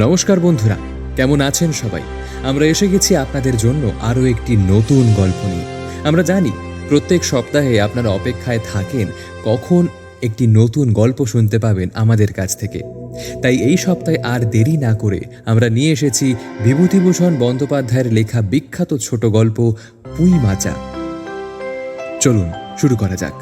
নমস্কার বন্ধুরা, কেমন আছেন সবাই? আমরা এসে গেছি আপনাদের জন্য আরও একটি নতুন গল্প নিয়ে। আমরা জানি প্রত্যেক সপ্তাহে আপনারা অপেক্ষায় থাকেন কখন একটি নতুন গল্প শুনতে পাবেন আমাদের কাছ থেকে। তাই এই সপ্তাহে আর দেরি না করে আমরা নিয়ে এসেছি বিভূতিভূষণ বন্দ্যোপাধ্যায়ের লেখা বিখ্যাত ছোট গল্প পুঁই মাচা। চলুন শুরু করা যাক।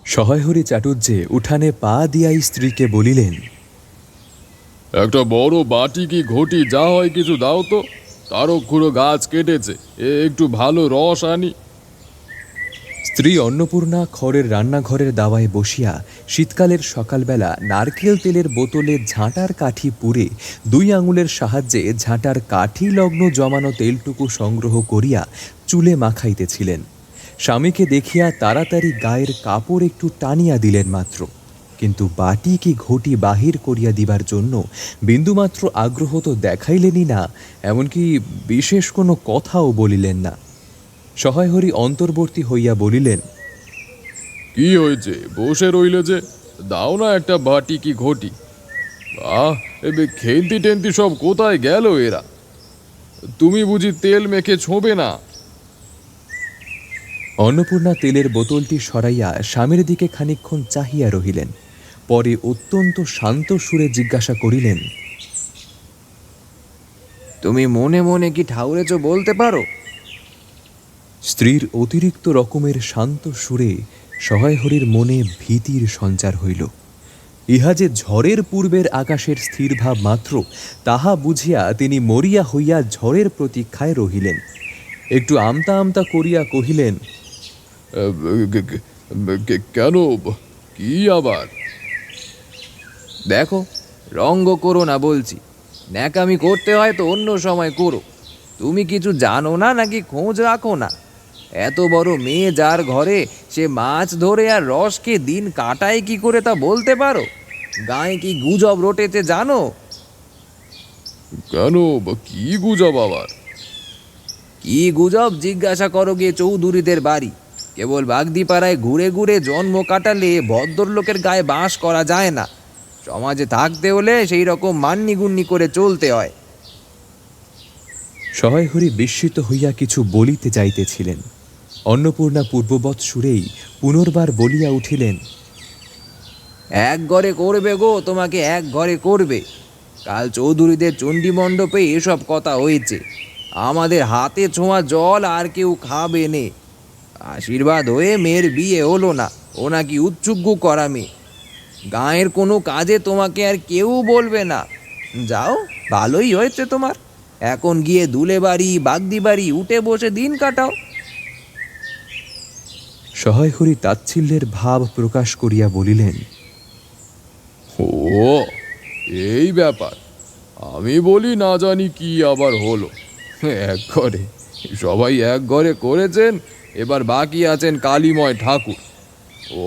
সহায়হরি চাটুর্যে উঠানে পা দিয়াই স্ত্রীকে বলিলেন, একটা বড় বাটি কি ঘটি যা হয় কিছু দাও তো। তারক্ষুড়ো গাছ কেটেছে, একটু ভালো রস আনি। স্ত্রী অন্নপূর্ণা খড়ের রান্নাঘরের দাওয়ায় বসিয়া শীতকালের সকালবেলা নারকেল তেলের বোতলে ঝাঁটার কাঠি পুরে 2 আঙুলের সাহায্যে ঝাঁটার কাঠি লগ্ন জমানো তেলটুকু সংগ্রহ করিয়া চুলে মাখাইতেছিলেন। স্বামীকে দেখিয়া তাড়াতাড়ি গায়ের কাপড় একটু টানিয়া দিলেন মাত্র, কিন্তু বাটি কি ঘটি বাহির করিয়া দিবার জন্য বিন্দুমাত্র আগ্রহ তো দেখাইলেনই না, এমনকি বিশেষ কোনো কথাও বলিলেন না। সহায়হরি অন্তর্বর্তী হইয়া বলিলেন, কি হয়েছে বসে রইলে যে? দাও না একটা বাটি কি ঘটি। আহ, খেন্তি টেন্তি সব কোথায় গেল এরা? তুমি বুঝি তেল মেখে ছোঁবে না? অন্নপূর্ণা তেলের বোতলটি সরাইয়া স্বামীর দিকে খানিকক্ষণ চাহিয়া রহিলেন। পরে অত্যন্ত শান্ত সুরে জিজ্ঞাসা করিলেন, তুমি মনে মনে কি ঠাউরেছ বলতে পারো? স্ত্রীর অতিরিক্ত রকমের শান্ত সুরে সহায়হরির মনে ভীতির সঞ্চার হইল। ইহা যে ঝড়ের পূর্বের আকাশের স্থির ভাব মাত্র, তাহা বুঝিয়া তিনি মরিয়া হইয়া ঝড়ের প্রতীক্ষায় রহিলেন। একটু আমতা আমতা করিয়া কহিলেন, কেন, কি আবার? দেখো, রঙ্গ করো না বলছি। ন্যাকামি করতে হয় তো অন্য সময় করো। তুমি কিছু জানো না নাকি খোঁজ রাখো না? এত বড় মেয়ে যার ঘরে, সে মাছ ধরে আর রসকে দিন কাটায় কি করে তা বলতে পারো? গায়ে কি গুজব রটেছে জানো? কেন, কি গুজব আবার? কি গুজব জিজ্ঞাসা করো গিয়ে চৌধুরীদের বাড়ি। কেবল বাগদিপাড়ায় ঘুরে ঘুরে জন্ম কাটালে ভদ্রলোকের গায়ে বাস করা যায় না। সমাজে থাকতে হলে সেই রকম মান্যিগুন্নি করে চলতে হয়। সহায়হরি বিস্মিত হইয়া কিছু বলিতে যাইতেছিলেন। অন্নপূর্ণা পূর্ববৎ সুরেই পুনর্বার বলিয়া উঠিলেন, এক ঘরে করবে গো, তোমাকে এক ঘরে করবে। কাল চৌধুরীদের চণ্ডী মণ্ডপে এসব কথা হয়েছে। আমাদের হাতে ছোঁয়া জল আর কেউ খাবে নে। আশীর্বাদ হয়ে মেয়ের বিয়ে হলো না, ও নাকি উচ্চুগ্য করা মেয়ে। গাঁয়ের কোনো কাজে তোমাকে আর কেউ বলবে না। যাও, ভালোই হয়েছে তোমার। এখন গিয়ে দুলে বাড়ি বাগদি বাড়ি উঠে বসে দিন কাটাও। সহায়হরি তাচ্ছিল্যের ভাব প্রকাশ করিয়া বলিলেন, ও, এই ব্যাপার। আমি বলি না জানি কি আবার হলো। এক ঘরে সবাই এক ঘরে করেছেন, এবার বাকি আছেন কালীময় ঠাকুর।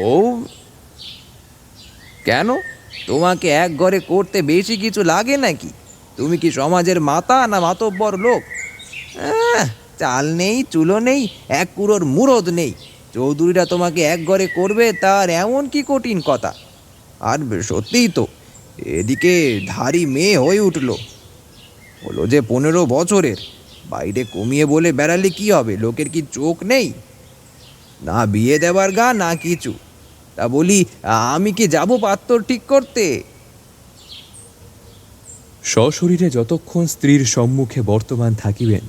ও কেন, তোমাকে এক ঘরে করতে বেশি কিছু লাগে নাকি? তুমি কি সমাজের মাতা না মাতব্বর লোক? চাল নেই, চুলো নেই, এক কুড়োর মুরদ নেই। চৌধুরীরা তোমাকে এক ঘরে করবে, তার এমন কি কঠিন কথা? আর সত্যিই তো, এদিকে ধারি মেয়ে হয়ে উঠলো। হলো যে 15 বছরের। বাইরে কমিয়ে বলে বেড়ালে কি হবে? লোকের কি চোখ নেই? না বিয়ে দেবার গা না কিছু। তা বলি, আমি কি যাব পাত্তর ঠিক করতে? সশরীরে যতক্ষণ স্ত্রীর সম্মুখে বর্তমান থাকিবেন,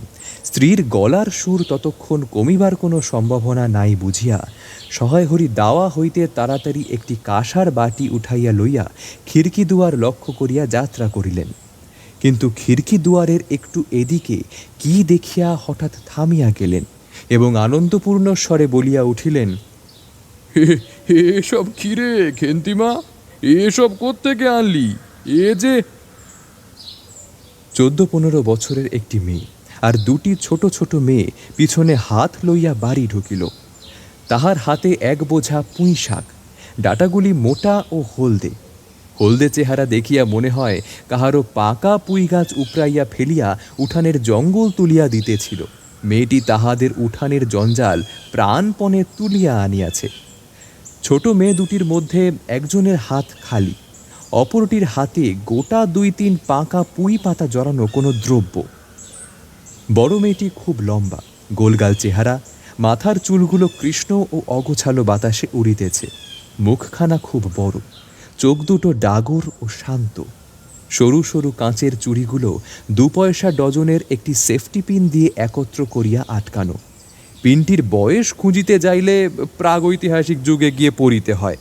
স্ত্রীর গলার সুর ততক্ষণ কমিবার কোনো সম্ভাবনা নাই বুঝিয়া সহায়হরি দাওয়া হইতে তাড়াতাড়ি একটি কাঁসার বাটি উঠাইয়া লইয়া খিড়কি দুয়ার লক্ষ্য করিয়া যাত্রা করিলেন। কিন্তু খিড়কি দুয়ারের একটু এদিকে কি দেখিয়া হঠাৎ থামিয়া গেলেন এবং আনন্দপূর্ণ স্বরে বলিয়া উঠিলেন, এসব কিরে খেন্তিমা, এসব কোত্থেকে আনলি? এ যে 14-15 বছরের একটি মেয়ে আর 2টি ছোট ছোট মেয়ে পিছনে হাত লইয়া বাড়ি ঢুকিল। তাহার হাতে এক বোঝা পুঁই শাক, ডাটাগুলি মোটা ও হলদে। হলদে চেহারা দেখিয়া মনে হয় কাহারও পাকা পুঁই গাছ উপড়াইয়া ফেলিয়া উঠানের জঙ্গল তুলিয়া দিতেছিল। মেয়েটি তাহাদের উঠানের জঞ্জাল প্রাণপণে তুলিয়া আনিয়াছে। ছোট মেয়ে দুটির মধ্যে একজনের হাত খালি, অপরটির হাতে গোটা 2-3 পাকা পুঁই পাতা জড়ানো কোনো দ্রব্য। বড় মেয়েটি খুব লম্বা, গোলগাল চেহারা, মাথার চুলগুলো কৃষ্ণ ও অগোছালো বাতাসে উড়িতেছে। মুখখানা খুব বড়, চোখ দুটো ডাগর ও শান্ত। সরু সরু কাঁচের চুড়িগুলো 2 পয়সা ডজনের একটি সেফটি পিন দিয়ে একত্র করিয়া আটকানো। পিনটির বয়স খুঁজিতে যাইলে প্রাগৈতিহাসিক যুগে গিয়ে পড়িতে হয়।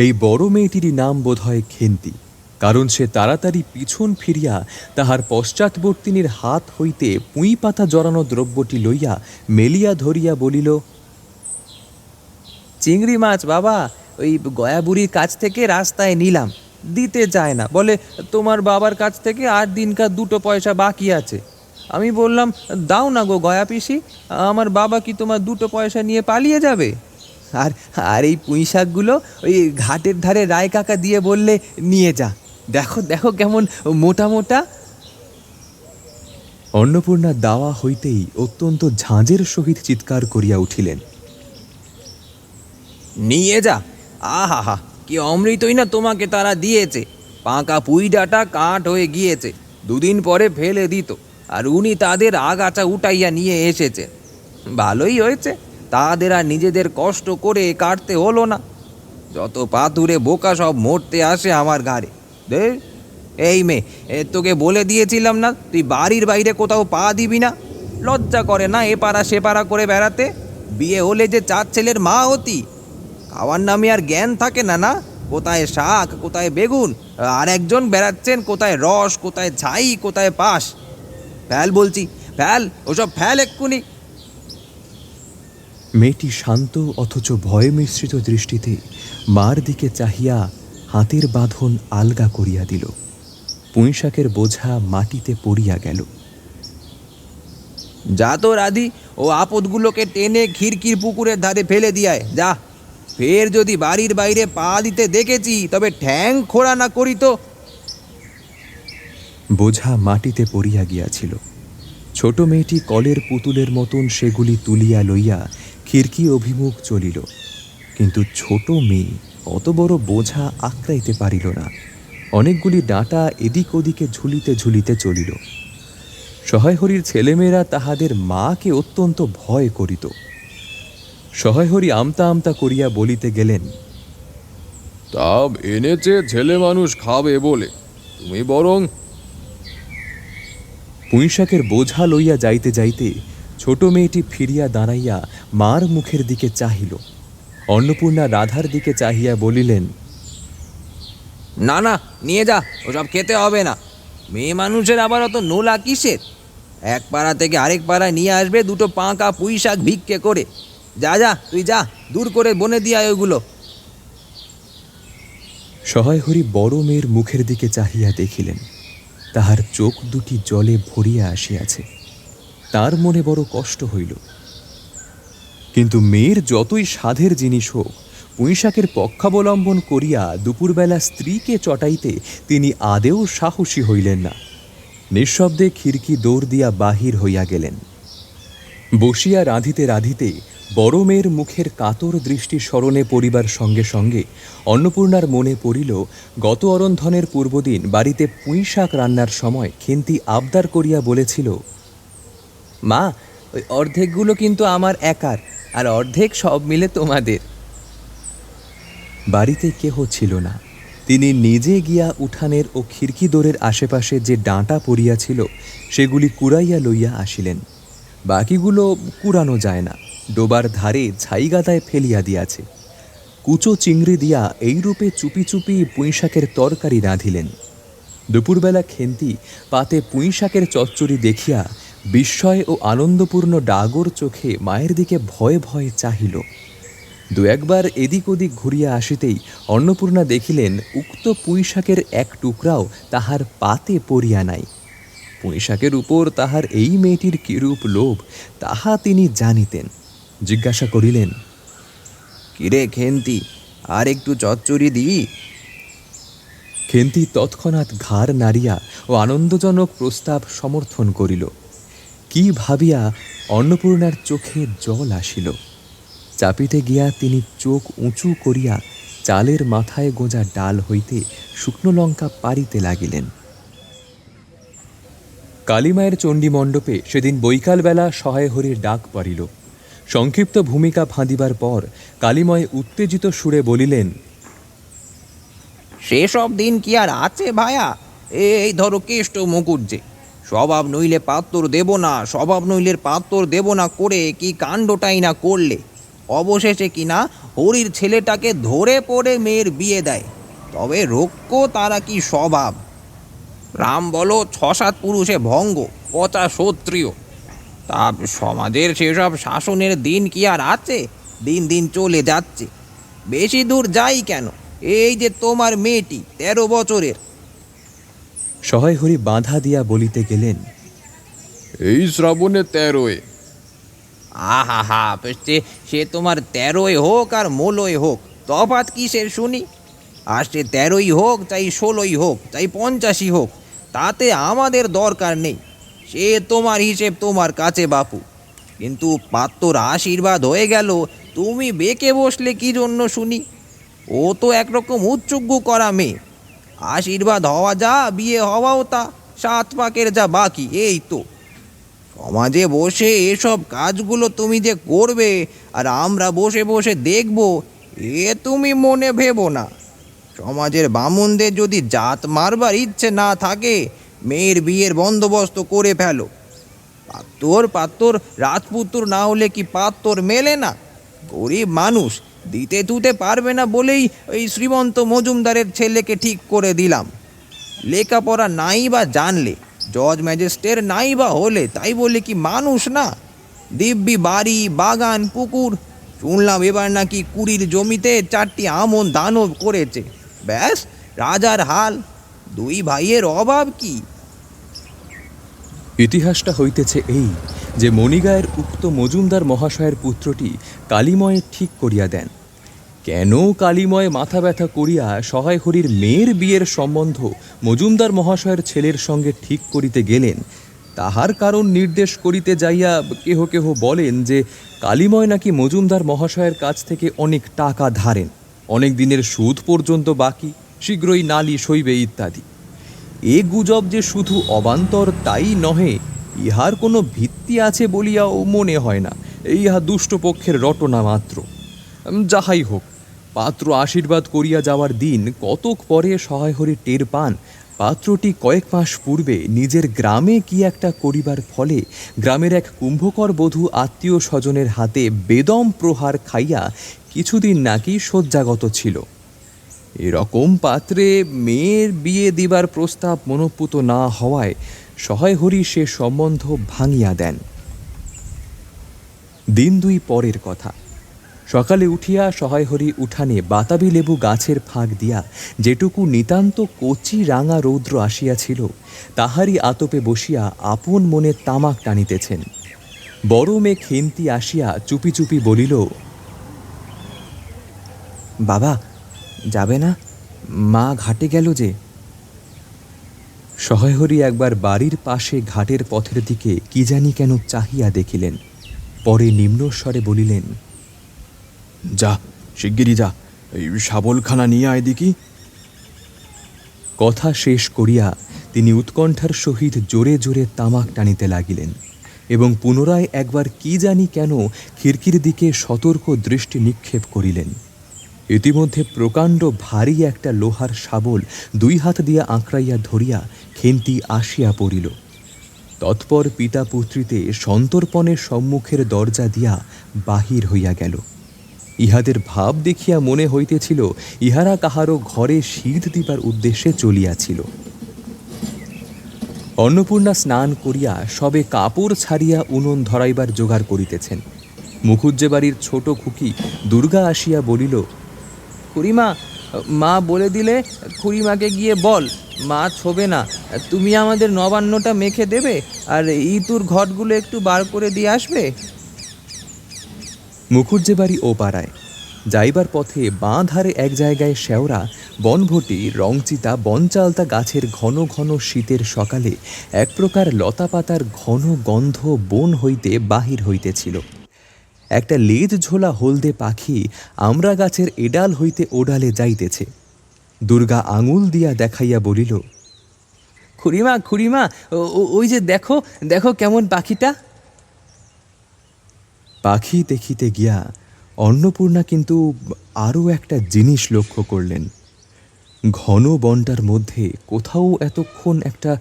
এই বড় মেয়েটিরই নাম বোধ হয় খেন্তি, কারণ সে তাড়াতাড়ি পিছন ফিরিয়া তাহার পশ্চাৎবর্তিনীর হাত হইতে পুঁই পাতা জড়ানো দ্রব্যটি লইয়া মেলিয়া ধরিয়া বলিল, চিংড়ি মাছ বাবা, ওই গয়াবুড়ির কাছ থেকে রাস্তায় নিলাম, দিতে চায় না, বলে তোমার বাবার কাছ থেকে 8 দিনকার 2 পয়সা বাকি আছে। আমি বললাম, দাও না গো গয়া পিসি, আমার বাবা কি তোমার 2 পয়সা নিয়ে পালিয়ে যাবে? আর আর এই পুঁই শাকগুলো ওই ঘাটের ধারে রায় কাকা দিয়ে বললে নিয়ে যা, দেখো দেখো কেমন মোটা মোটা। অন্নপূর্ণা দাওয়া হইতেই অত্যন্ত ঝাঁঝের সহিত চিৎকার করিয়া উঠিলেন, নিয়ে যা, আহা হা, কি অমৃতই না তোমাকে তারা দিয়েছে। পাকা পুঁই ডাঁটা কাঠ হয়ে গিয়েছে, 2 দিন পরে ফেলে দিত, আর উনি তাদের আগাছা উঠাইয়া নিয়ে এসেছে। ভালোই হয়েছে, তাদের আর নিজেদের কষ্ট করে কাটতে হলো না। যত পাথুরে বোকা সব মরতে আসে আমার ঘাড়ে। দে, এই মেয়ে, তোকে বলে দিয়েছিলাম না তুই বাড়ির বাইরে কোথাও পা দিবি না? লজ্জা করে না এ পাড়া সে পাড়া করে বেড়াতে? বিয়ে হলে যে 4 ছেলের মা হতি, খাওয়ার নামে আর জ্ঞান থাকে না। না, কোথায় শাক, কোথায় বেগুন, আর একজন বেড়াচ্ছেন কোথায় রস, কোথায় ছাই, কোথায় পাশ। ফেল বলছি, ফেল ওসব, ফেল এক্ষুনি। মেয়েটি শান্ত অথচ ভয় মিশ্রিত দৃষ্টিতে মার দিকে চাহিয়া হাতের বাঁধন আলগা করিয়া দিল। পুঁইশাকের বোঝা মাটিতে পড়িয়া গেল। যা তো রাধি, ও আপদগুলোকে টেনে খিড়কির পুকুরের ধারে ফেলে দিয়ায় যা। ফের যদি বাড়ির বাইরে পা দিতে দেখেছি তবে ঠ্যাং খোঁড়া না করি তো। বোঝা মাটিতে পড়িয়া গিয়াছিল। ছোট মেয়েটি কলের পুতুলের মতন সেগুলি তুলিয়া লইয়া খিড়কি অভিমুখ চলিল, কিন্তু ছোট মেয়ে অত বড় বোঝা আঁকড়াইতে পারিল না। অনেকগুলি ডাঁটা এদিক ওদিকে ঝুলিতে ঝুলিতে চলিল। সহায়হরির ছেলেমেয়েরা তাহাদের মাকে অত্যন্ত ভয় করিত। সহায়হরি আমতা আমতা করিয়া বলিতে গেলেন, তা এনেছে ছেলে মানুষ খাবে বলে, তুমি বরং। পুঁইশাকের বোঝা লইয়া যাইতে যাইতে ছোট মেয়েটি ফিরিয়া দাঁড়াইয়া মার মুখের দিকে চাহিল। অন্নপূর্ণা রাধার দিকে চাহিয়া বলিলেন, না না, নিয়ে যা, ওসব খেতে হবে না। মেয়ে মানুষের আবার অত নোলা কিসের? এক পাড়া থেকে আরেক পাড়ায় নিয়ে আসবে 2 পাকা পুঁই শাক ভিক্ষে করে। যা যা, তুই যা, দূর করে বনে দিয়ে আয় ওগুলো। সহায়হরি বড় মেয়ের মুখের দিকে চাহিয়া দেখিলেন, তাহার চোখ দুটি জলে ভরিয়া আসিয়াছে। তার মনে বড় কষ্ট হইল। কিন্তু মেয়ের যতই সাধের জিনিস হোক, পুঁইশাকের পক্ষাবলম্বন করিয়া দুপুরবেলা স্ত্রীকে চটাইতে তিনি আদেও সাহসী হইলেন না। নিঃশব্দে খিড়কি দৌড় দিয়া বাহির হইয়া গেলেন। বসিয়া রাঁধিতে রাঁধিতে বড় মেয়ের মুখের কাতর দৃষ্টি স্মরণে পড়িবার সঙ্গে সঙ্গে অন্নপূর্ণার মনে পড়িল, গত অরন্ধনের পূর্বদিন বাড়িতে পুঁইশাক রান্নার সময় খেন্তি আবদার করিয়া বলেছিল, মা, ওই অর্ধেকগুলো কিন্তু আমার একার, আর অর্ধেক সব মিলে তোমাদের। বাড়িতে কেহ ছিল না। তিনি নিজে গিয়া উঠানের ও খিড়কি দোরের আশেপাশে যে ডাঁটা পড়িয়াছিল সেগুলি কুড়াইয়া লইয়া আসিলেন। বাকিগুলো কুড়ানো যায় না, ডোবার ধারে ছাইগাদায় ফেলিয়া দিয়াছে। কুচো চিংড়ি দিয়া এইরূপে চুপি চুপি পুঁইশাকের তরকারি রাঁধিলেন। দুপুরবেলা খেন্তি পাতে পুঁইশাকের চচ্চড়ি দেখিয়া বিস্ময় ও আনন্দপূর্ণ ডাগর চোখে মায়ের দিকে ভয়ে ভয়ে চাহিল। 2-1বার এদিক ওদিক ঘুরিয়া আসিতেই অন্নপূর্ণা দেখিলেন উক্ত পুঁইশাকের এক টুকরাও তাহার পাতে পড়িয়া নাই। পুঁইশাকের উপর তাহার এই মেয়েটির কিরূপ লোভ তাহা তিনি জানিতেন। জিজ্ঞাসা করিলেন, কিরে খেন্তি, আর একটু চচ্চড়ি দিই? খেন্তি তৎক্ষণাৎ ঘাড় নাড়িয়া ও আনন্দজনক প্রস্তাব সমর্থন করিল। কি ভাবিয়া অন্নপূর্ণার চোখে জল আসিল। চাপিতে গিয়া তিনি চোখ উঁচু করিয়া চালের মাথায় গোঁজা ডাল হইতে শুকনো লঙ্কা পারিতে লাগিলেন। কালীমায়ের চণ্ডীমণ্ডপে সেদিন বৈকালবেলা সহায় হরির ডাক পড়িল। সংক্ষিপ্ত ভূমিকা ফাঁদিবার পর কালীময় উত্তেজিত সুরে বলিলেন, সেসব দিন কি আর আছে ভায়া? এই ধরো কেষ্ট মুকুজ্জে, স্বভাব নইলে পাত্তর দেব না, স্বভাব নইলে পাত্তর দেব না করে কি কাণ্ডটাই না করলে। অবশেষে কিনা হরির ছেলেটাকে ধরে পড়ে মেয়ের বিয়ে দেয়। তবে রক্ষ তারা কি স্বভাব! রাম বলো 6-7 পুরুষে ভঙ্গ, পচা ক্ষত্রিয়। তা সমাজের সেসব শাসনের দিন কি আর আছে? দিন দিন চলে যাচ্ছে। বেশি দূর যাই কেন, এই যে তোমার মেয়েটি 13 বছরের। সহায় হরি বাঁধা দিয়া বলিতে গেলেন, এই শ্রাবণে 13-এ। আহা হা, সে তোমার 13 হোক আর 16 হোক, তফাৎ কিসের শুনি? আর সে 13 হোক, চাই 16 হোক, চাই 85 হোক, তাতে আমাদের দরকার নেই। সে তোমার হিসেব তোমার কাছে বাপু। কিন্তু পাত্তর আশীর্বাদ হয়ে গেল, তুমি বেঁকে বসলে কি জন্য শুনি? ও তো একরকম উচ্চুগ্য করা মেয়ে। আশীর্বাদ হওয়া যা, বিয়ে হওয়াও তা, 7 পাকের যা বাকি, এই তো। সমাজে বসে এসব কাজগুলো তুমি যে করবে আর আমরা বসে বসে দেখব, এ তুমি মনে ভেবো না। সমাজের বামুনদের যদি জাত মারবার ইচ্ছে না থাকে, মেয়ের বিয়ের বন্দোবস্ত করে ফেলো। পাত্তর রাজপুত্র না হলে কি পাত্তর মেলে না? গরিব মানুষ, দিতে তুতে পারবে না বলেই ওই শ্রীমন্ত মজুমদারের ছেলেকে ঠিক করে দিলাম। লেখাপড়া নাই বা জানলে, জজ ম্যাজিস্ট্রেট নাই বা হলে, তাই বলে কি মানুষ না? দিব্যি বাড়ি, বাগান, পুকুর। শুনলাম এবার নাকি 20 জমিতে 4টি আমন দানব করেছে। ব্যাস রাজার হাল। 2 ভাইয়ের অভাব কি? ইতিহাসটা হইতেছে এই যে মণিগায়ের উক্ত মজুমদার মহাশয়ের পুত্রটি কালীময় ঠিক করিয়া দেন। কেন কালীময় মাথা ব্যথা করিয়া সহায় হরির মেয়ের বিয়ের সম্বন্ধ মজুমদার মহাশয়ের ছেলের সঙ্গে ঠিক করিতে গেলেন, তাহার কারণ নির্দেশ করিতে যাইয়া কেহ কেহ বলেন যে কালীময় নাকি মজুমদার মহাশয়ের কাছ থেকে অনেক টাকা ধারেন, অনেক দিনের সুদ পর্যন্ত বাকি, শীঘ্রই নালিশ হইবে ইত্যাদি। এ গুজব যে শুধু অবান্তর তাই নহে, ইহার কোনো ভিত্তি আছে বলিয়াও মনে হয় না। ইহা দুষ্টপক্ষের রটনা মাত্র। যাহাই হোক, পাত্র আশীর্বাদ করিয়া যাওয়ার দিন কতক পরে সহায় হরি টের পান পাত্রটি কয়েক মাস পূর্বে নিজের গ্রামে কি একটা করিবার ফলে গ্রামের এক কুম্ভকর বধূ আত্মীয় স্বজনের হাতে বেদম প্রহার খাইয়া কিছুদিন নাকি শয্যাগত ছিল। এরকম পাত্রে মেয়ের বিয়ে দিবার প্রস্তাব মনোপুত না হওয়ায় সহায় হরি সে সম্বন্ধ ভাঙিয়া দেন। দিন 2 পরের কথা। সকালে উঠিয়া সহায় হরি উঠানে বাতাবি লেবু গাছের ফাঁক দিয়া যেটুকু নিতান্ত কচি রাঙা রৌদ্র আসিয়াছিল, তাহারই আতপে বসিয়া আপন মনে তামাক টানিতেছেন। বড় মেয়ে খেন্তি আসিয়া চুপি চুপি বলিল, বাবা যাবে না? মা ঘাটে গেল যে। সহায় হরি একবার বাড়ির পাশে ঘাটের পথের দিকে কি জানি কেন চাহিয়া দেখিলেন, পরে নিম্নস্বরে বলিলেন, যা, শিগগিরি যা, এই শাবলখানা নিয়ে আয় দেখি। কথা শেষ করিয়া তিনি উৎকণ্ঠার সহিত জোরে জোরে তামাক টানিতে লাগিলেন এবং পুনরায় একবার কি জানি কেন খিড়কির দিকে সতর্ক দৃষ্টি নিক্ষেপ করিলেন। ইতিমধ্যে প্রকাণ্ড ভারী একটা লোহার শাবল 2 হাত দিয়া আঁকড়াইয়া ধরিয়া খেন্তি আসিয়া পড়িল। তৎপর পিতা পুত্রীতে সন্তর্পণের সম্মুখের দরজা দিয়া বাহির হইয়া গেল। ইহাদের ভাব দেখিয়া মনে হইতেছিল ইহারা কাহারও ঘরে শীত দিবার উদ্দেশ্যে চলিয়াছিল। অন্নপূর্ণা স্নান করিয়া সবে কাপড় ছাড়িয়া উনুন ধরাইবার জোগাড় করিতেছেন। মুখুজ্জে বাড়ির ছোট খুকি দুর্গা আসিয়া বলিল, খুড়িমা, মা বলে দিলে খুড়িমাকে গিয়ে বল মা ছোবে না, তুমি আমাদের নবান্নটা মেখে দেবে আর ইতুর ঘটগুলো একটু বার করে দিয়ে আসবে। মুখুজ্জে বাড়ি ও পাড়ায় যাইবার পথে বাঁ ধারে এক জায়গায় শেওড়া, বনভটি, রংচিতা, বনচালতা গাছের ঘন ঘন শীতের সকালে এক প্রকার লতাপাতার ঘন গন্ধ বন হইতে বাহির হইতেছিল। একটা লেজ ঝোলা হলদে পাখি আমড়া গাছের এডাল হইতে ওডালে যাইতেছে। দুর্গা আঙুল দিয়া দেখাইয়া বলিল, খুড়িমা খুড়িমা, ওই যে দেখো দেখো কেমন পাখিটা। পাখি দেখিতে গিয়া অন্নপূর্ণা কিন্তু আরও একটা জিনিস লক্ষ্য করলেন। ঘন বনটার মধ্যে কোথাও এতক্ষণ একটা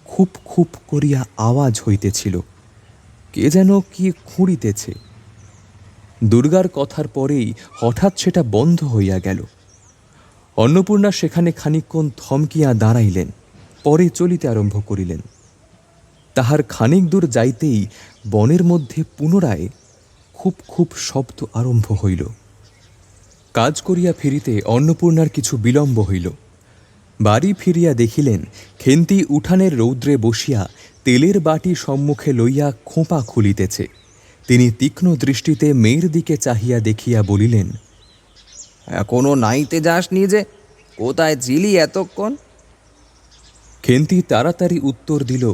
খুব খুব করিয়া আওয়াজ হইতেছিল, কে যেন কি খুঁড়িতেছে। দুর্গার কথার পরেই হঠাৎ সেটা বন্ধ হইয়া গেল। অন্নপূর্ণা সেখানে খানিকক্ষণ থমকিয়া দাঁড়াইলেন, পরে চলিতে আরম্ভ করিলেন। তাহার খানিক দূর যাইতেই বনের মধ্যে পুনরায় খুব খুব শব্দ আরম্ভ হইল। কাজ করিয়া ফিরিতে অন্নপূর্ণার কিছু বিলম্ব হইল। বাড়ি ফিরিয়া দেখিলেন খেন্তি উঠানের রৌদ্রে বসিয়া তেলের বাটি সম্মুখে লইয়া খোঁপা খুলিতেছে। তিনি তীক্ষ্ণ দৃষ্টিতে মেয়ের দিকে চাহিয়া দেখিয়া বলিলেন, এখনো নাইতে যাসনি যে? কোথায় ছিলি এতক্ষণ? খেন্তি তাড়াতাড়ি উত্তর দিল,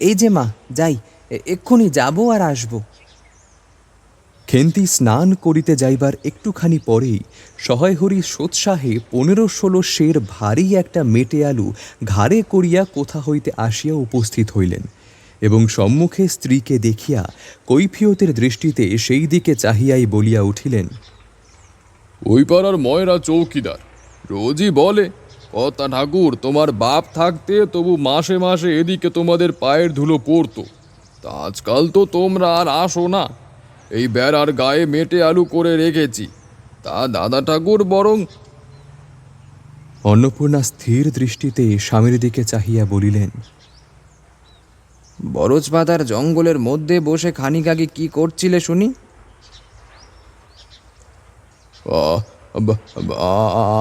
এই যে মা, যাই, এক্ষুনি যাব আর আসবো। খেন্তি স্নান করিতে যাইবার একটুখানি পরেই সহায়হরি সোৎসাহে 15-16 সের ভারী একটা মেটে আলু ঘাড়ে করিয়া কোথা হইতে আসিয়া উপস্থিত হইলেন এবং সম্মুখে স্ত্রীকে দেখিয়া কৈফিয়তের দৃষ্টিতে সেই দিকে চাহিয়াই বলিয়া উঠিলেন, ওই পাড়ার ময়রা চৌকিদার রোজই বলে, কর্তা ঠাকুর তোমার বাপ থাকতে তবু মাসে মাসে এদিকে তোমাদের পায়ের ধুলো পড়তো, তা আজকাল তো তোমরা আর আসো না। এই বেড়ার গায়ে মেটে আলু করে রেখেছি, তা দাদা ঠাকুর বরং। অন্নপূর্ণা স্থির দৃষ্টিতে স্বামীর দিকে চাহিয়া বলিলেন, বরজপাতার জঙ্গলের মধ্যে বসে খানিক আগে কি করছিলে শুনি?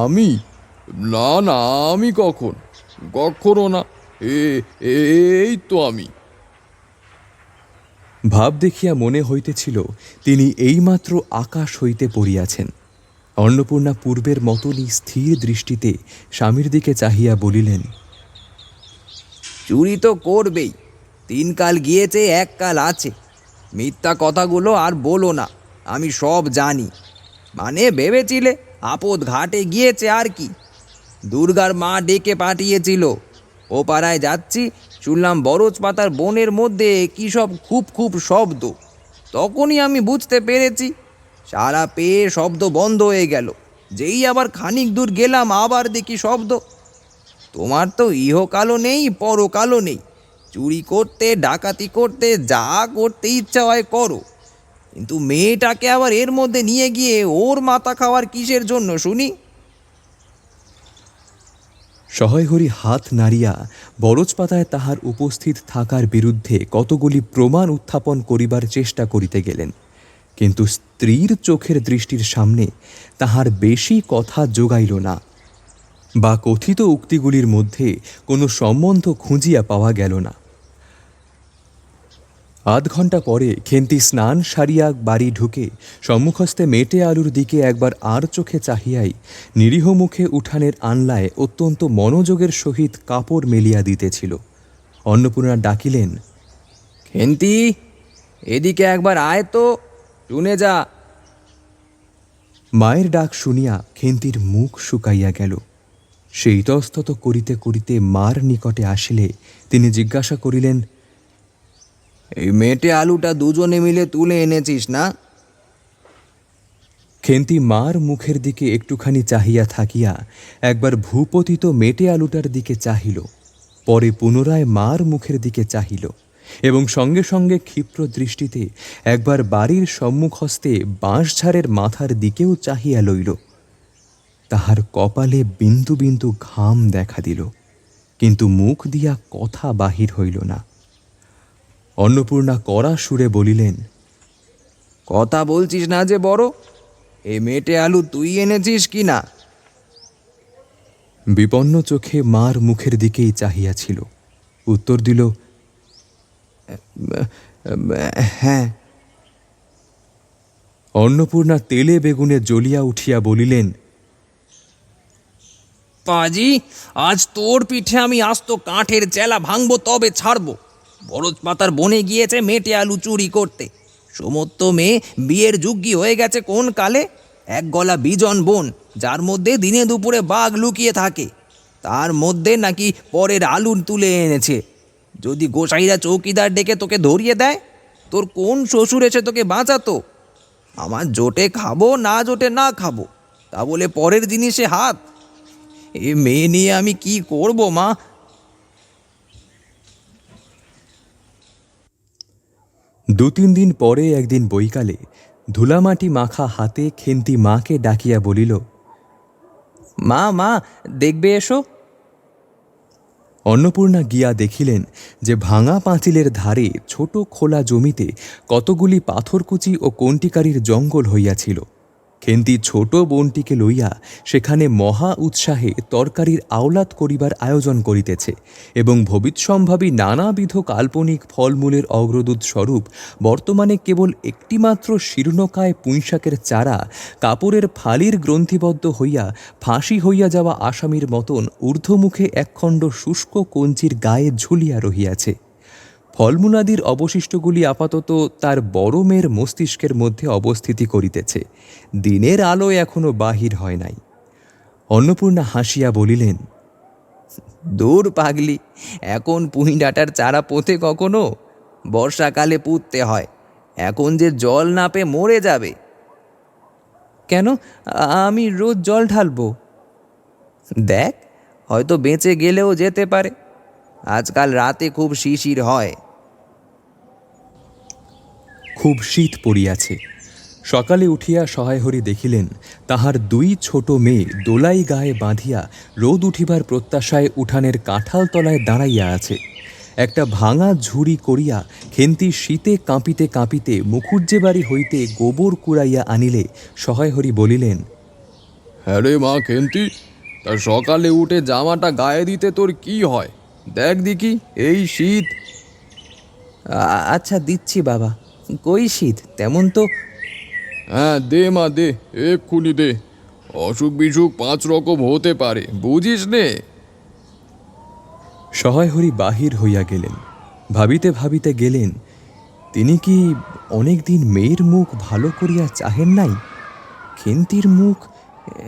আমি? না না, আমি কখনো না। এই তো আমি। ভাব দেখিয়া মনে হইতেছিল তিনি এইমাত্র আকাশ হইতে পড়িয়াছেন। অন্নপূর্ণা পূর্বের মতনই স্থির দৃষ্টিতে স্বামীর দিকে চাহিয়া বলিলেন, চুরি তো করবেই, 3 কাল গিয়েছে, 1 কাল আছে। মিথ্যা কথাগুলো আর বলো না, আমি সব জানি। মানে ভেবেছিলে আপদ ঘাটে গিয়েছে আর কি। দুর্গার মা ডেকে পাঠিয়েছিল। ও পাড়ায় যাচ্ছি, শুনলাম বরজপাতার বনের মধ্যে কী সব খুব খুব শব্দ। তখনই আমি বুঝতে পেরেছি। সারা পেয়ে শব্দ বন্ধ হয়ে গেল। যেই আবার খানিক দূর গেলাম আবার দেখি শব্দ। তোমার তো ইহকালও নেই, পরকালও নেই। চুরি করতে, ডাকাতি করতে, যা করতে ইচ্ছা হয় করো, কিন্তু মেয়েটাকে আবার এর মধ্যে নিয়ে গিয়ে ওর মাথা খাওয়ার কিসের জন্য শুনি? সহায়হরি হাত নাড়িয়া বরজপাতায় তাহার উপস্থিত থাকার বিরুদ্ধে কতগুলি প্রমাণ উত্থাপন করিবার চেষ্টা করিতে গেলেন, কিন্তু স্ত্রীর চোখের দৃষ্টির সামনে তাহার বেশি কথা জোগাইল না, বা কথিত উক্তিগুলির মধ্যে কোনো সম্বন্ধ খুঁজিয়া পাওয়া গেল না। আধ ঘণ্টা পরে খেন্তি স্নান সারিয়া বাড়ি ঢুকে সম্মুখস্থে মেটে আলুর দিকে একবার আর চোখে চাহিয়াই নিরীহ মুখে উঠানের আনলায় অত্যন্ত মনোযোগের সহিত কাপড় মেলিয়া দিতেছিল। অন্নপূর্ণা ডাকিলেন, খেন্তি, এদিকে একবার আয় তো, শুনে যা। মায়ের ডাক শুনিয়া খেন্তির মুখ শুকাইয়া গেল। সে ইতস্তত করিতে করিতে মার নিকটে আসিলে তিনি জিজ্ঞাসা করিলেন, এই মেটে আলুটা দুজনে মিলে তুলে এনেছিস না? খেন্তি মার মুখের দিকে একটুখানি চাহিয়া থাকিয়া একবার ভূপতিত মেটে আলুটার দিকে চাহিল, পরে পুনরায় মার মুখের দিকে চাহিল এবং সঙ্গে সঙ্গে ক্ষিপ্র দৃষ্টিতে একবার বাড়ির সম্মুখস্থে বাঁশঝাড়ের মাথার দিকেও চাহিয়া লইল। তাহার কপালে বিন্দু বিন্দু ঘাম দেখা দিল, কিন্তু মুখ দিয়া কথা বাহির হইল না। অন্নপূর্ণা কড়া সুরে বলিলেন, কথা বলছিস না যে বড়? এই মেটে আলু তুই এনেছিস কি না? বিপন্ন চোখে মার মুখের দিকেই চাহিয়াছিল। উত্তর দিল, হ্যাঁ। অন্নপূর্ণা তেলে বেগুনে জ্বলিয়া উঠিয়া বলিলেন, পাজি, আজ তোর পিঠে আমি আস্ত কাঠের চেলা ভাঙবো, তবে ছাড়বো। বরজ পাতার বনে গিয়েছে মেটে আলু চুরি করতে। সমস্ত মেয়ে বিয়ের যোগ্যী হয়ে গেছে কোন কালে। এক গলা বিজন বোন, যার মধ্যে দিনে দুপুরে বাঘ লুকিয়ে থাকে, তার মধ্যে নাকি পরের আলু তুলে এনেছে। যদি গোসাইরা চৌকিদার ডেকে তোকে ধরিয়ে দেয়, তোর কোন শ্বশুর এসে তোকে বাঁচাতো? আমার জোটে খাবো, না জোটে না খাবো, তা বলে পরের জিনিসে হাত। এ মেয়ে নিয়ে আমি কি করব মা? দু তিন দিন পরে একদিন বৈকালে ধুলামাটি মাখা হাতে খেন্তি মাকে ডাকিয়া বলিল, মা মা, দেখবে এসো। অন্নপূর্ণা গিয়া দেখিলেন যে ভাঙা পাঁচিলের ধারে ছোট খোলা জমিতে কতগুলি পাথরকুচি ও কণ্টিকারির জঙ্গল হইয়াছিল। খেন্তি ছোট বোনটিকে লইয়া সেখানে মহা উৎসাহে তরকারির আওলাদ করিবার আয়োজন করিতেছে এবং ভবিষ্যম্ভাবী নানাবিধ কাল্পনিক ফলমূলের অগ্রদূত স্বরূপ বর্তমানে কেবল একটিমাত্র শীর্ণকায় পুঁইশাকের চারা কাপড়ের ফালির গ্রন্থিবদ্ধ হইয়া ফাঁসি হইয়া যাওয়া আসামির মতন ঊর্ধ্বমুখে একখণ্ড শুষ্ক কঞ্চির গায়ে ঝুলিয়া রহিয়াছে। ফলমূলাদির অবশিষ্টগুলি আপাতত তার বড় মেয়ের মস্তিষ্কের মধ্যে অবস্থিতি করিতেছে। দিনের আলো এখনো বাহির হয় নাই। অন্নপূর্ণা হাসিয়া বলিলেন, দূর পাগলি, এখন পুঁই ডাঁটার চারা পোঁতে কখনো? বর্ষাকালে পুঁততে হয়। এখন যে জল না পেয়ে মরে যাবে। কেন? আমি রোজ জল ঢালবো। দেখ, হয়তো বেঁচে গেলেও যেতে পারে। আজকাল রাতে খুব শিশির হয়। খুব শীত পড়িয়াছে। সকালে উঠিয়া সহায়হরি দেখিলেন তাহার দুই ছোট মেয়ে দোলাই গায়ে বাঁধিয়া রোদ উঠিবার প্রত্যাশায় উঠানের কাঁঠাল তলায় দাঁড়াইয়া আছে। একটা ভাঙা ঝুড়ি করিয়া খেন্তি শীতে কাঁপিতে কাঁপিতে মুখুজ্জে বাড়ি হইতে গোবর কুড়াইয়া আনিলে সহায়হরি বলিলেন, হ্যাঁ রে মা খেন্তি, তা সকালে উঠে জামাটা গায়ে দিতে তোর কি হয়? দেখ দেখি, এই শীত। আচ্ছা দিচ্ছি বাবা। কই শীত তেমন তো। হ্যাঁ দে মা দে, এক্ষুনি দে। অসুখ বিসুখ 5 রকম হতে পারে, বুঝিস নে। সহায়হরি বাহির হইয়া গেলেন। ভাবিতে ভাবিতে গেলেন, তিনি কি অনেক দিন মেয়ের মুখ ভালো করিয়া চাহেন নাই? খেন্তির মুখ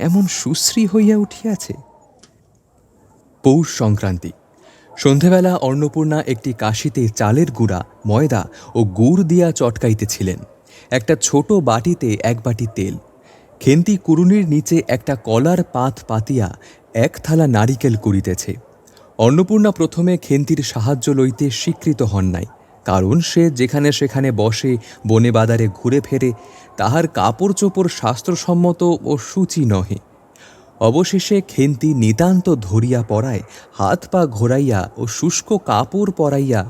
এমন সুশ্রী হইয়া উঠিয়াছে। পৌষ সংক্রান্তি। সন্ধেবেলা অন্নপূর্ণা একটি কাশিতে চালের গুঁড়া, ময়দা ও গুড় দিয়া চটকাইতেছিলেন। একটা ছোট বাটিতে 1 বাটি তেল। খেন্তি কুড়ুনির নিচে একটা কলার পাত পাতিয়া 1 থালা নারিকেল কুড়িতেছে। অন্নপূর্ণা প্রথমে খেন্তির সাহায্য লইতে স্বীকৃত হন নাই, কারণ সে যেখানে সেখানে বসে বনে বাদারে ঘুরে ফেরে, তাহার কাপড় চোপড় শাস্ত্রসম্মত ও সূচি নহে। অবশেষে খেন্তি নিতান্ত ধরিয়া পড়ায় হাত পা ঘোরাইয়া ও শুষ্ক কাপড় পরাইয়া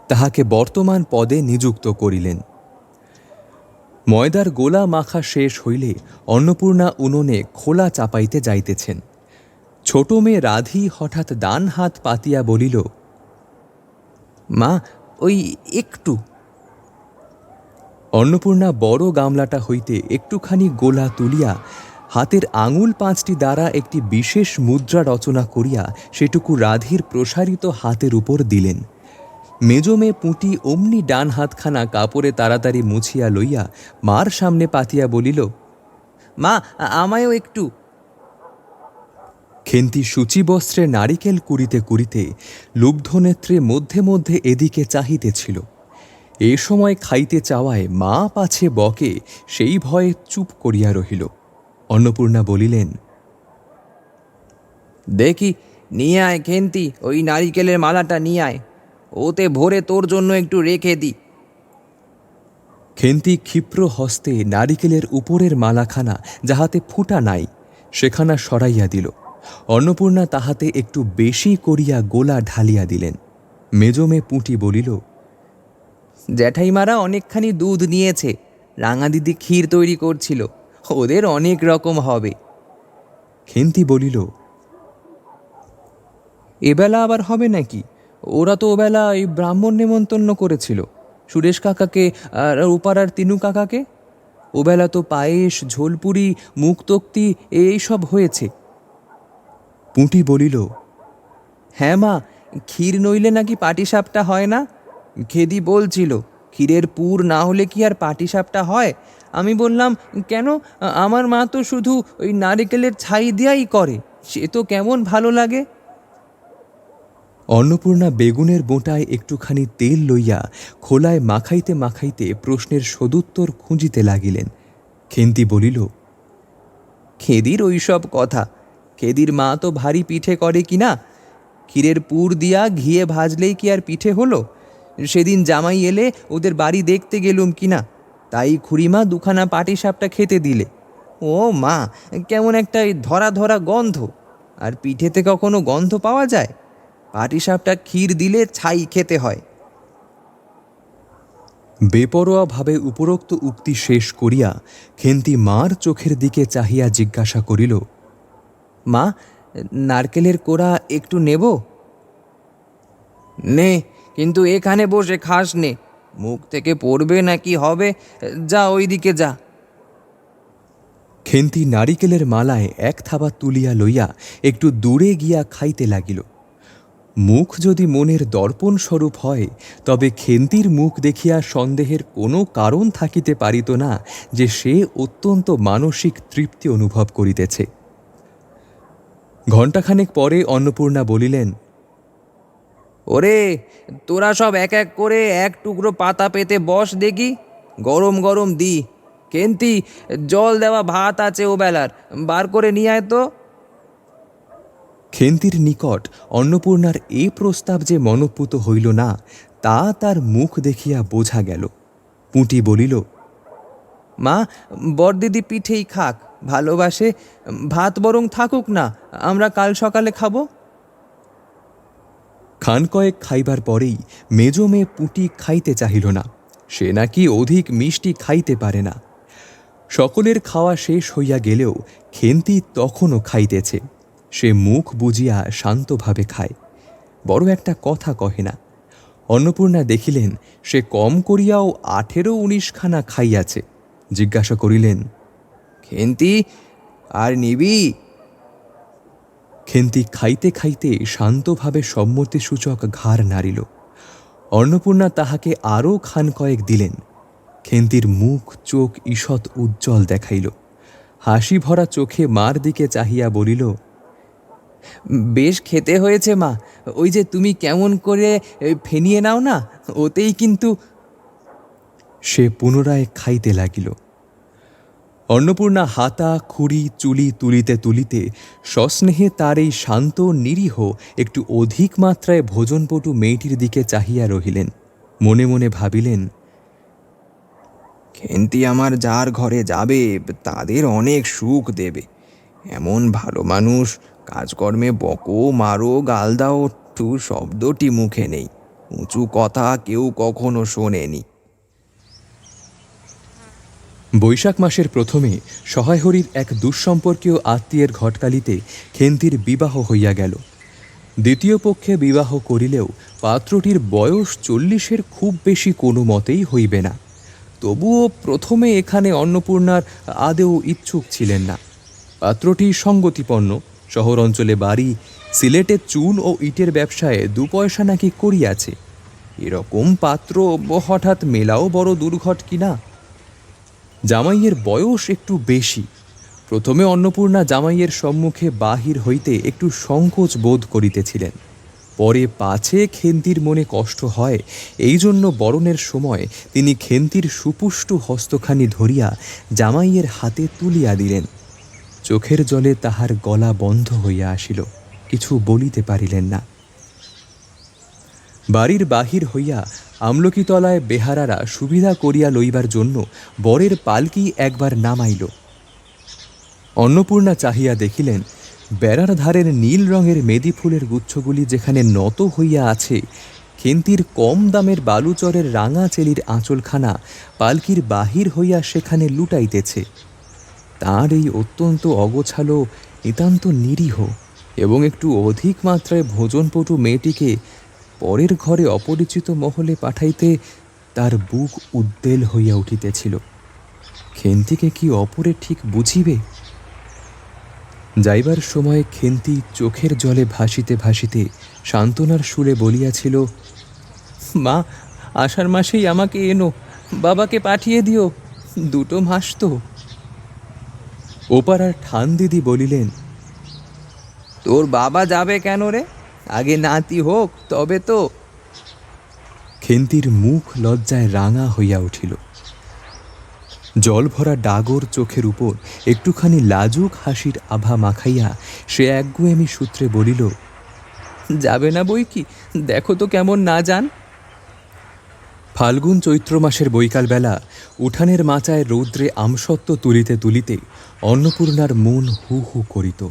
তাহাকে বর্তমান পদে নিযুক্ত করিলেন। ময়দার গোলা মাখা শেষ হইলে অন্নপূর্ণা উনুনে খোলা চাপাইতে যাইতেছেন। ছোট মেয়ে রাধি হঠাৎ ডান হাত পাতিয়া বলিল, মা, ওই একটু। অন্নপূর্ণা বড় গামলাটা হইতে একটুখানি গোলা তুলিয়া হাতের আঙুল 5টি দ্বারা একটি বিশেষ মুদ্রা রচনা করিয়া সেটুকু রাধির প্রসারিত হাতের উপর দিলেন। মেজমে পুঁটি অমনি ডান হাতখানা কাপড়ে তাড়াতাড়ি মুছিয়া লইয়া মার সামনে পাতিয়া বলিল, মা, আমায়ও একটু। খেন্তি সূচিবস্ত্রে নারিকেল কুড়িতে কুড়িতে লুব্ধনেত্রে মধ্যে মধ্যে এদিকে চাহিতেছিল। এ সময় খাইতে চাওয়ায় মা পাছে বকে সেই ভয়ে চুপ করিয়া রহিল। অন্নপূর্ণা বলিলেন, দেখি, নিয়ে আয় খেন্তি, ওই নারিকেলের মালাটা নিয়ে আয়। ওতে ভরে তোর জন্য একটু রেখে দি। খেন্তি ক্ষিপ্র হস্তে নারিকেলের উপরের মালাখানা, যাহাতে ফুটা নাই, সেখানা সরাইয়া দিল। অন্নপূর্ণা তাহাতে একটু বেশি করিয়া গোলা ঢালিয়া দিলেন। মেজমে পুঁটি বলিল, জ্যাঠাইমারা অনেকখানি দুধ নিয়েছে। রাঙা দিদি ক্ষীর তৈরি করছিল, ওদের অনেক রকম হবে। খেন্তি বলিল, এবেলা আবার হবে নাকি? ওরা তো ওবেলা এই ব্রাহ্মণ নেমন্তন্ন করেছিল, সুরেশ কাকাকে আর উপারার তিনু কাকাকে। ওবেলা তো পায়েস, ঝোলপুরি, মুক্তোক্তি এইসব হয়েছে। পুঁটি বলিল, হ্যাঁ মা, ক্ষীর নইলে নাকি পাটিসাপটা হয় না। খেদি বলছিল ক্ষীরের পুর না হলে কি আর পাটিসাপটা হয়। আমি বললাম, কেন, আমার মা তো শুধু ওই নারকেলের ছাই দিয়াই করে, সে তো কেমন ভালো লাগে। অন্নপূর্ণা বেগুনের বোঁটায় একটুখানি তেল লইয়া খোলায় মাখাইতে মাখাইতে প্রশ্নের সদুত্তর খুঁজিতে লাগিলেন। খেন্তি বলিল, খেদির ওইসব কথা, খেদির মা তো ভারী পিঠে করে কিনা। ক্ষীরের পুর দিয়া ঘিয়ে ভাজলেই কি আর পিঠে হলো? সেদিন জামাই এলে ওদের বাড়ি দেখতে গেলুম কিনা, তাই খুড়িমা দুখানা পাটিসাপটা খেতে দিলে। ও মা, কেমন একটা ধরা ধরা গন্ধ। আর পিঠেতে কখনো গন্ধ পাওয়া যায়? পাটিসাপটা ক্ষীর দিলে ছাই খেতে হয়। বেপরোয়াভাবে উপরোক্ত উক্তি শেষ করিয়া খেন্তি মার চোখের দিকে চাহিয়া জিজ্ঞাসা করিল, মা, নারকেলের কোড়া একটু নেব? নে, কিন্তু এখানে বসে খাস নে, মুখ থেকে পড়বে না কি হবে। যা ওইদিকে যা। খেন্তি নারিকেলের মালায় এক থাবা তুলিয়া লইয়া একটু দূরে গিয়া খাইতে লাগিল। মুখ যদি মনের দর্পণ স্বরূপ হয়, তবে খেন্তির মুখ দেখিয়া সন্দেহের কোনো কারণ থাকিতে পারিত না যে সে অত্যন্ত মানসিক তৃপ্তি অনুভব করিতেছে। ঘণ্টাখানেক পরে অন্নপূর্ণা বলিলেন, ওরে, তোরা সব এক এক করে এক টুকরো পাতা পেতে বস দেখি, গরম গরম দি। খেন্তি, জল দেওয়া ভাত আছে ও বেলার, বার করে নিয়ে আয় তো। খেন্তির নিকট অন্নপূর্ণার এ প্রস্তাব যে মনঃপূত হইল না, তা তার মুখ দেখিয়া বোঝা গেল। পুঁটি বলিল, মা, বড়দিদি পিঠেই খাক, ভালোবাসে। ভাত বরং থাকুক না, আমরা কাল সকালে খাবো। খান কয়েক খাইবার পরেই মেজ মেয়ে পুঁটি খাইতে চাহিল না। সে নাকি অধিক মিষ্টি খাইতে পারে না। সকলের খাওয়া শেষ হইয়া গেলেও খেন্তি তখনও খাইতেছে। সে মুখ বুজিয়া শান্তভাবে খায়, বড় একটা কথা কহে না। অন্নপূর্ণা দেখিলেন সে কম করিয়াও 18-19 খানা খাইয়াছে। জিজ্ঞাসা করিলেন, খেন্তি, আর নিবি? খেন্তি খাইতে খাইতে শান্তভাবে সম্মতিসূচক ঘাড় নাড়িল। অন্নপূর্ণা তাহাকে আরও খান কয়েক দিলেন। খেন্তির মুখ চোখ ঈষৎ উজ্জ্বল দেখাইল। হাসি ভরা চোখে মার দিকে চাহিয়া বলিল, বেশ খেতে হয়েছে মা, ওই যে তুমি কেমন করে ফেনিয়ে নাও না, ওতেই কিন্তু। সে পুনরায় খাইতে লাগিল। অন্নপূর্ণা হাতা, খুঁড়ি, চুলি তুলিতে তুলিতে সস্নেহে তার এই শান্ত, নিরীহ, একটু অধিক মাত্রায় ভোজনপটু মেয়েটির দিকে চাহিয়া রহিলেন। মনে মনে ভাবিলেন, খেন্তি আমার যার ঘরে যাবে তাদের অনেক সুখ দেবে। এমন ভালো মানুষ, কাজকর্মে বকো, মারো, গাল দাও, টু শব্দটি মুখে নেই। উঁচু কথা কেউ কখনো শোনেনি। বৈশাখ মাসের প্রথমে সহায়হরির এক দুঃসম্পর্কীয় আত্মীয়ের ঘটকালিতে খেন্তির বিবাহ হইয়া গেল। দ্বিতীয় পক্ষে বিবাহ করিলেও পাত্রটির বয়স 40-এর খুব বেশি কোনো মতেই হইবে না। তবুও প্রথমে এখানে অন্নপূর্ণার আদেও ইচ্ছুক ছিলেন না। পাত্রটি সঙ্গতিপন্ন, শহর অঞ্চলে বাড়ি, সিলেটে চুন ও ইটের ব্যবসায় 2 পয়সা নাকি করিয়াছে। এরকম পাত্র হঠাৎ মেলাও বড় দুর্ঘট কিনা। জামাইয়ের বয়স একটু বেশি। প্রথমে অন্নপূর্ণা জামাইয়ের সম্মুখে বাহির হইতে একটু সংকোচ বোধ করিতেছিলেন। পরে পাছে খেন্তির মনে কষ্ট হয়, এই জন্য বরণের সময় তিনি খেন্তির সুপুষ্টু হস্তখানি ধরিয়া জামাইয়ের হাতে তুলিয়া দিলেন। চোখের জলে তাহার গলা বন্ধ হইয়া আসিল, কিছু বলিতে পারিলেন না। বাড়ির বাহির হইয়া আমলকিতলায় বেহারারা সুবিধা করিয়া লইবার জন্য বরের পালকি একবার নামাইল। অন্নপূর্ণা চাহিয়া দেখিলেন বেড়ার ধারের নীল রঙের মেদি ফুলের গুচ্ছগুলি যেখানে নত হইয়া আছে, খেন্তির কম দামের বালুচরের রাঙা চেলির আঁচলখানা পালকির বাহির হইয়া সেখানে লুটাইতেছে। তাঁর এই অত্যন্ত অগোছালো, নিতান্ত নিরীহ এবং একটু অধিক মাত্রায় ভোজনপটু মেয়েটিকে পরের ঘরে অপরিচিত মহলে পাঠাইতে তার বুক উদ্বেল হইয়া উঠিতেছিল। খেন্তিকে কি অপরে ঠিক বুঝিবে? যাইবার সময় খেন্তি চোখের জলে ভাসিতে ভাসিতে সান্ত্বনার সুরে বলিয়াছিল, মা, আষাঢ় মাসেই আমাকে এনো, বাবাকে পাঠিয়ে দিও, 2 মাস তো। ওপাড়ার ঠান দিদি বলিলেন, তোর বাবা যাবে কেন রে? আগে নাতি হোক তবে তো। খেন্তির মুখ লজ্জায় রাঙা হইয়া উঠিল। জল ভরা ডাগর চোখের উপর একটুখানি লাজুক হাসির আভা মাখাইয়া সে একগুঁয়েমি সূত্রে বলিল, যাবে না বই কি, দেখো তো কেমন না যান। ফাল্গুন চৈত্র মাসের বৈকালবেলা উঠানের মাচায় রৌদ্রে আমসত্ত্ব তুলিতে তুলিতে অন্নপূর্ণার মন হু হু করিত।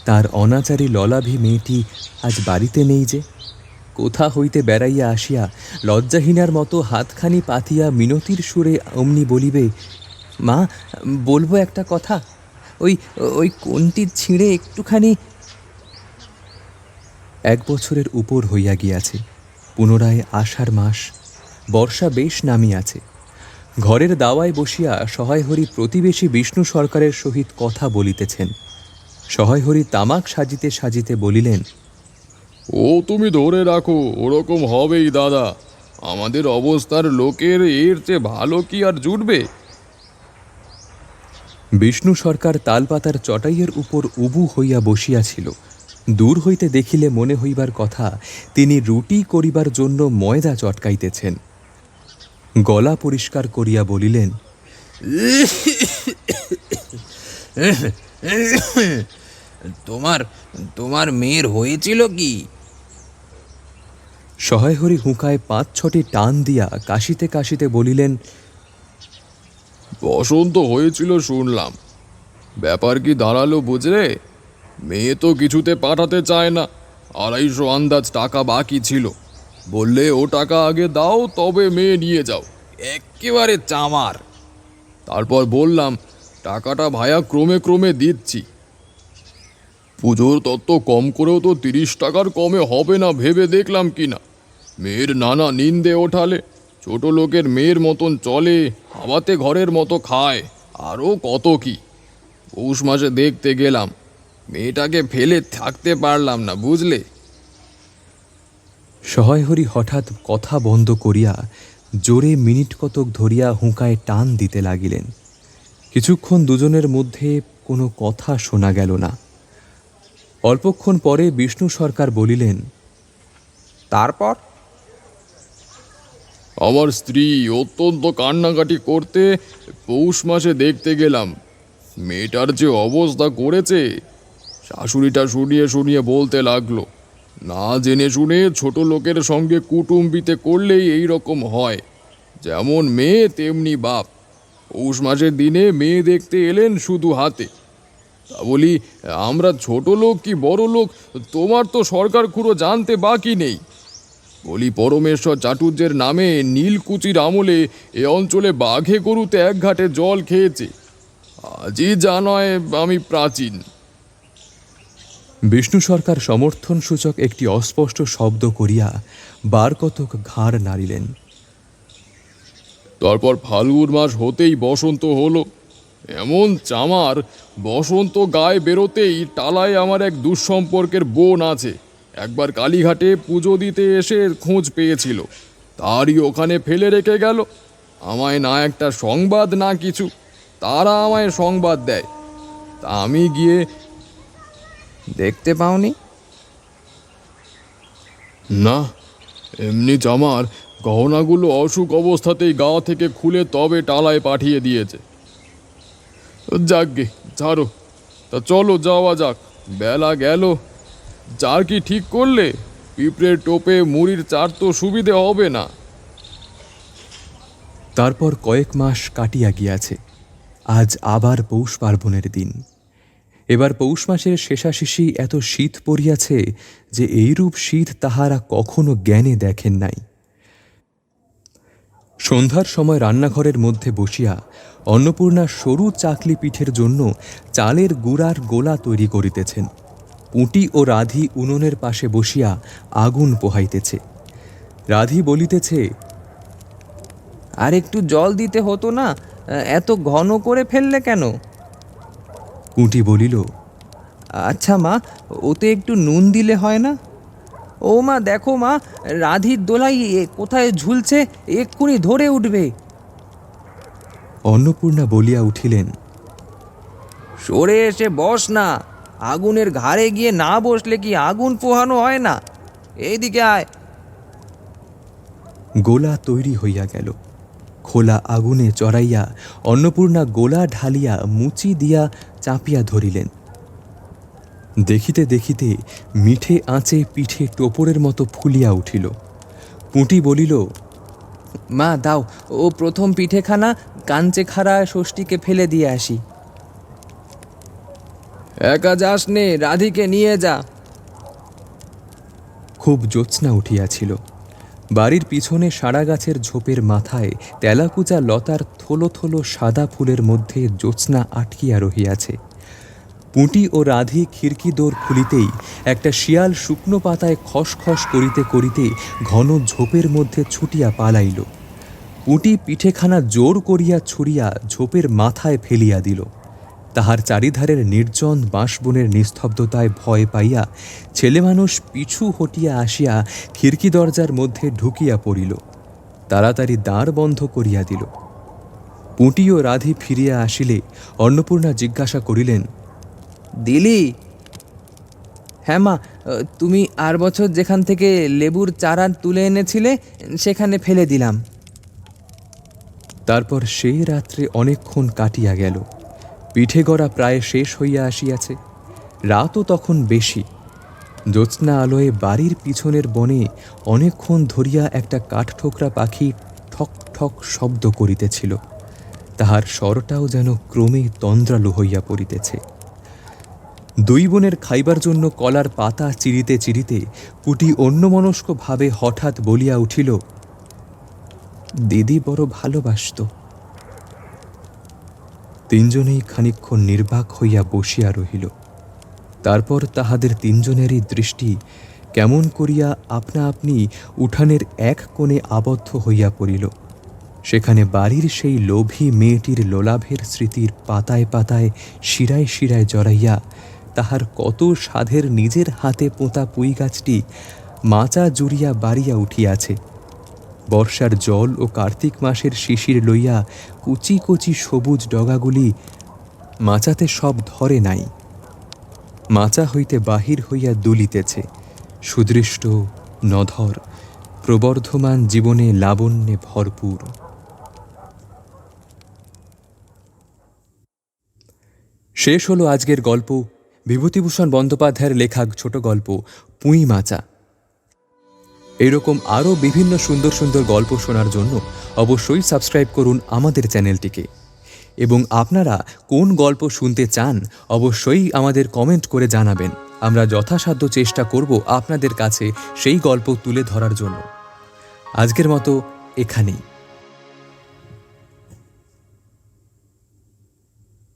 তার অনাচারী ললাভী মেয়েটি আজ বাড়িতে নেই যে। কোথা হইতে বেড়াইয়া আসিয়া লজ্জাহীনার মতো হাতখানি পাতিয়া মিনতির সুরে অমনি বলিবে, মা, বলবো একটা কথা, ওই ওই কোনটি ছিঁড়ে একটুখানি। 1 বছরের উপর হইয়া গিয়াছে। পুনরায় আষাঢ় মাস, বর্ষা বেশ নামিয়াছে। ঘরের দাওয়ায় বসিয়া সহায়হরি প্রতিবেশী বিষ্ণু সরকারের সহিত কথা বলিতেছেন। সহায়হরি তামাক সাজিতে সাজিতে বলিলেন, ও তুমি ধরে রাখো, ওরকম হবেই দাদা। আমাদের অবস্থার লোকের এর চেয়ে ভালো কি আর জুটবে? বিষ্ণু সরকার তালপাতার চটাইয়ের উপর উবু হইয়া বসিয়াছিল। দূর হইতে দেখিলে মনে হইবার কথা তিনি রুটি করিবার জন্য ময়দা চটকাইতেছেন। গলা পরিষ্কার করিয়া বলিলেন, তোমার তোমার মেয়ের হয়েছিল কি? সহায়হরি হুঁকায় 5-6টি টান দিয়া কাশিতে কাশিতে বলিলেন, বসন্ত হয়েছিল শুনলাম। ব্যাপার কি দাঁড়ালো বুঝলে? মেয়ে তো কিছুতে পাঠাতে চায় না। 250 আন্দাজ টাকা বাকি ছিল। বললে ও টাকা আগে দাও, তবে মেয়ে নিয়ে যাও। একেবারে চামার। তারপর বললাম, টাকাটা ভায়া ক্রমে ক্রমে দিচ্ছি। পুজোর তত্ত্ব কম করেও তো 30 টাকার কমে হবে না ভেবে দেখলাম কিনা। মেয়ের নানা নিন্দে ওঠালে। ছোট লোকের মেয়ের মতন চলে, হাওয়াতে ঘরের মতো খায়, আরও কত কি। পৌষ মাসে দেখতে গেলাম, মেয়েটাকে ফেলে থাকতে পারলাম না বুঝলে। সহায়হরি হঠাৎ কথা বন্ধ করিয়া জোরে মিনিট কতক ধরিয়া হুঁকায় টান দিতে লাগিলেন। কিছুক্ষণ দুজনের মধ্যে কোনো কথা শোনা গেল না। অল্পক্ষণ পরে বিষ্ণু সরকার বলিলেন, তারপর? আমার স্ত্রী অত্যন্ত কান্নাকাটি করতে পৌষ মাসে দেখতে গেলাম। মেয়েটার যে অবস্থা করেছে, শাশুড়িটা শুনিয়ে শুনিয়ে বলতে লাগলো, না জেনে শুনে ছোট লোকের সঙ্গে কুটুম্বিতে করলেই এই রকম হয়। যেমন মেয়ে তেমনি বাপ। পৌষ মাসের দিনে মেয়ে দেখতে এলেন শুধু হাতে। তা বলি, আমরা ছোট লোক কি বড় লোক তোমার তো সরকার খুঁড়ো জানতে বাকি নেই। বলি, পরমেশ্বর চাটুর্যের নামে নীলকুচির আমলে এ অঞ্চলে বাঘে গরুতে 1 ঘাটে জল খেয়েছে। আজই যা নয় আমি প্রাচীন। বিষ্ণু সরকার সমর্থন সূচক একটি অস্পষ্ট শব্দ করিয়া বার কতক ঘাড় নাড়িলেন। তারপর ফাল্গুন মাস হতেই বসন্ত হলো। এমন চামার, বসন্ত গায়ে বেরোতেই টালায় আমার এক দুঃসম্পর্কের বোন আছে। একবার কালীঘাটে পুজো দিতে এসে খোঁজ পেয়েছিল, তারই ওখানে ফেলে রেখে গেল। আমায় না একটা সংবাদ না কিছু, তারা আমায় সংবাদ দেয়। তা আমি গিয়ে দেখতে পাওনি? না, এমনি জামার গহনাগুলো অসুখ অবস্থাতেই গা থেকে খুলে তবে টালায় পাঠিয়ে দিয়েছে। যাকগে, ছাড়ো। তা চলো যাওয়া যাক, বেলা গেল। চার কি ঠিক করলে? পিঁপড়ের টোপে মুড়ির চার তো সুবিধে হবে না। তারপর কয়েক মাস কাটিয়া গিয়াছে। আজ আবার পৌষ পার্বণের দিন। এবার পৌষ মাসের শেষাশেষি এত শীত পড়িয়াছে যে এইরূপ শীত তাহারা কখনো জ্ঞানে দেখেন নাই। সন্ধ্যার সময় রান্নাঘরের মধ্যে বসিয়া অন্নপূর্ণা সরু চাকলি পিঠের জন্য চালের গুড়ার গোলা তৈরি করিতেছেন। পুঁটি ও রাধি উনুনের পাশে বসিয়া আগুন পোহাইতেছে। রাধি বলিতেছে, আর একটু জল দিতে হতো না? এত ঘন করে ফেললে কেন? পুঁটি বলিল, আচ্ছা মা, ওতে একটু নুন দিলে হয় না? ও মা, দেখো মা, রাধির দোলাই কোথায় ঝুলছে, এক্ষুনি ধরে উঠবে। অন্নপূর্ণা বলিয়া উঠিলেন, সরে এসে বস না, আগুনের ঘাড়ে গিয়ে না বসলে কি আগুন পোহানো হয় না? এইদিকে আয়। গোলা তৈরি হইয়া গেল। খোলা আগুনে চড়াইয়া অন্নপূর্ণা গোলা ঢালিয়া মুচি দিয়া চাপিয়া ধরিলেন। দেখিতে দেখিতে মিঠে আঁচে পিঠে টোপরের মতো ফুলিয়া উঠিল। পুঁটি বলিল, মা দাও, ও প্রথম পিঠেখানা কাঞ্চে খাড়া ষষ্ঠীকে ফেলে দিয়ে আসি। একা যাস নে, রাধিকে নিয়ে যা। খুব জ্যোৎস্না উঠিয়াছিল। বাড়ির পিছনে সাড়া গাছের ঝোপের মাথায় তেলাকুচা লতার থলো থলো সাদা ফুলের মধ্যে জ্যোৎস্না আটকিয়া রহিয়াছে। পুঁটি ও রাধি খিড়কি দোর খুলিতেই একটা শিয়াল শুকনো পাতায় খসখস করিতে করিতে ঘন ঝোপের মধ্যে ছুটিয়া পালাইল। পুঁটি পিঠেখানা জোর করিয়া ছুড়িয়া ঝোপের মাথায় ফেলিয়া দিল। তাহার চারিধারের নির্জন বাঁশবনের নিস্তব্ধতায় ভয় পাইয়া ছেলেমানুষ পিছু হটিয়া আসিয়া খিড়কি দরজার মধ্যে ঢুকিয়া পড়িল। তাড়াতাড়ি দ্বার বন্ধ করিয়া দিল। পুঁটি ও রাধি ফিরিয়া আসিলে অন্নপূর্ণা জিজ্ঞাসা করিলেন, দিলি? হ্যাঁ মা, তুমি আর বছর যেখান থেকে লেবুর চারা তুলে এনেছিলে সেখানে ফেলে দিলাম। তারপর সেই রাত্রে অনেকক্ষণ কাটিয়া গেল। পিঠে গড়া প্রায় শেষ হইয়া আসিয়াছে। রাতও তখন বেশি। জ্যোৎস্না আলোয় বাড়ির পিছনের বনে অনেকক্ষণ ধরিয়া একটা কাঠঠোকরা পাখি ঠক ঠক শব্দ করিতেছিল। তাহার স্বরটাও যেন ক্রমে তন্দ্রালু হইয়া পড়িতেছে। দুই বোনের খাইবার জন্য কলার পাতা চিরিতে চিরিতে পুঁটি অন্যমনস্ক ভাবে হঠাৎ বলিয়া উঠিল, দিদি বড় ভালোবাসত। তিনজনেই খানিকক্ষণ নির্বাক হইয়া বসিয়া রহিল। তারপর তাহাদের তিনজনেরই দৃষ্টি কেমন করিয়া আপনা আপনি উঠানের এক কোণে আবদ্ধ হইয়া পড়িল। সেখানে বাড়ির সেই লোভী মেয়েটির লোলাভের স্মৃতির পাতায় পাতায় শিরায় শিরায় জড়াইয়া তাহার কত সাধের নিজের হাতে পোঁতা পুঁই গাছটি মাচা জুড়িয়া বাড়িয়া উঠিয়াছে। বর্ষার জল ও কার্তিক মাসের শিশির লইয়া কুচি কুচি সবুজ ডগাগুলি মাচাতে সব ধরে নাই। মাচা হইতে বাহির হইয়া দুলিতেছে সুদৃষ্ট, নধর, প্রবর্ধমান জীবনে লাবণ্যে ভরপুর। শেষ হলো আজকের গল্প, বিভূতিভূষণ বন্দ্যোপাধ্যায়ের লেখা ছোট গল্প পুঁই মাচা। এরকম আরও বিভিন্ন সুন্দর সুন্দর গল্প শোনার জন্য অবশ্যই সাবস্ক্রাইব করুন আমাদের চ্যানেলটিকে। এবং আপনারা কোন গল্প শুনতে চান অবশ্যই আমাদের কমেন্ট করে জানাবেন। আমরা যথাসাধ্য চেষ্টা করব আপনাদের কাছে সেই গল্প তুলে ধরার জন্য। আজকের মতো এখানেই।